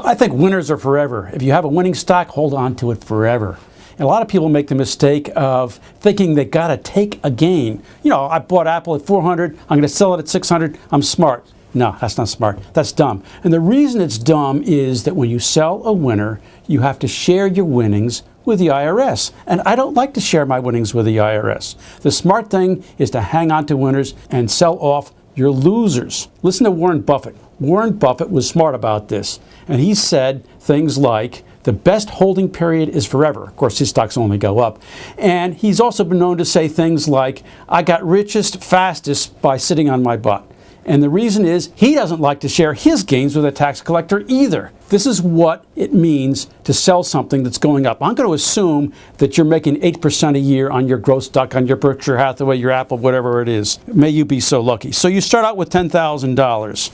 I think winners are forever. If you have a winning stock, hold on to it forever. And a lot of people make the mistake of thinking they got to take a gain. You know, I bought Apple at 400, I'm going to sell it at 600, I'm smart. No, that's not smart. That's dumb. And the reason it's dumb is that when you sell a winner, you have to share your winnings with the IRS. And I don't like to share my winnings with the IRS. The smart thing is to hang on to winners and sell off your losers. Listen to Warren Buffett. Warren Buffett was smart about this. And he said things like, the best holding period is forever. Of course, his stocks only go up. And he's also been known to say things like, I got richest fastest by sitting on my butt. And the reason is he doesn't like to share his gains with a tax collector either. This is what it means to sell something that's going up. I'm going to assume that you're making 8% a year on your growth stock, on your Berkshire Hathaway, your Apple, whatever it is. May you be so lucky. So you start out with $10,000,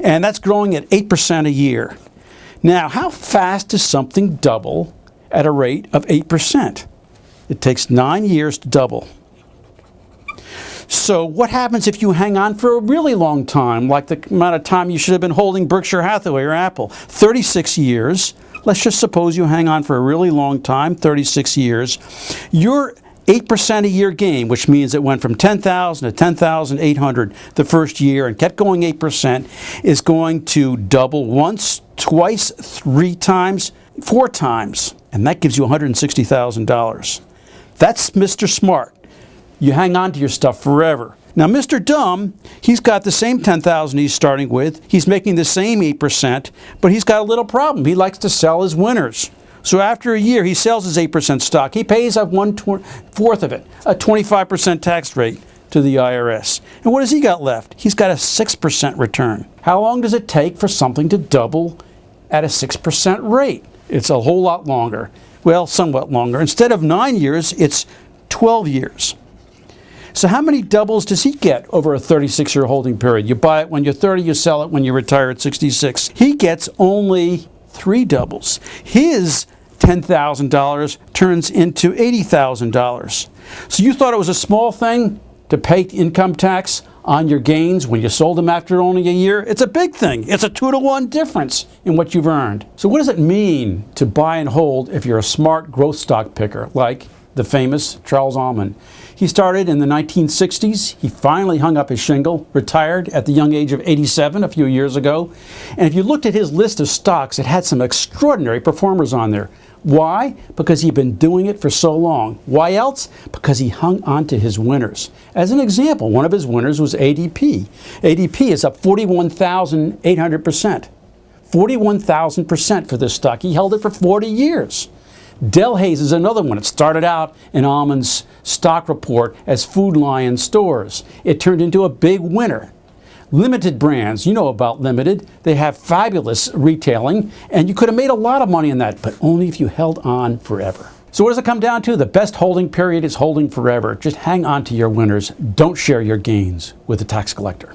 and that's growing at 8% a year. Now, how fast does something double at a rate of 8%? It takes 9 years to double. So what happens if you hang on for a really long time, like the amount of time you should have been holding Berkshire Hathaway or Apple? 36 years. Let's just suppose you hang on for a really long time, 36 years. Your 8% a year gain, which means it went from 10,000 to 10,800 the first year and kept going 8%, is going to double once, twice, 3 times, 4 times. And that gives you $160,000. That's Mr. Smart. You hang on to your stuff forever. Now, Mr. Dumb, he's got the same 10,000 he's starting with. He's making the same 8%, but he's got a little problem. He likes to sell his winners. So after a year, he sells his 8% stock. He pays up 1/4 of it, a 25% tax rate to the IRS. And what has he got left? He's got a 6% return. How long does it take for something to double at a 6% rate? It's a whole lot longer. Well, somewhat longer. Instead of 9 years, it's 12 years. So how many doubles does he get over a 36-year holding period? You buy it when you're 30, you sell it when you retire at 66. He gets only 3 doubles. His $10,000 turns into $80,000. So you thought it was a small thing to pay income tax on your gains when you sold them after only a year? It's a big thing. It's a 2-to-1 difference in what you've earned. So what does it mean to buy and hold if you're a smart growth stock picker like the famous Charles Almond? He started in the 1960s. He finally hung up his shingle, retired at the young age of 87 a few years ago. And if you looked at his list of stocks, it had some extraordinary performers on there. Why? Because he'd been doing it for so long. Why else? Because he hung on to his winners. As an example, one of his winners was ADP. ADP is up 41,800%. 41,000% for this stock. He held it for 40 years. Delhaize is another one. It started out in Almond's stock report as Food Lion Stores. It turned into a big winner. Limited Brands, you know about Limited. They have fabulous retailing, and you could have made a lot of money in that, but only if you held on forever. So what does it come down to? The best holding period is holding forever. Just hang on to your winners. Don't share your gains with the tax collector.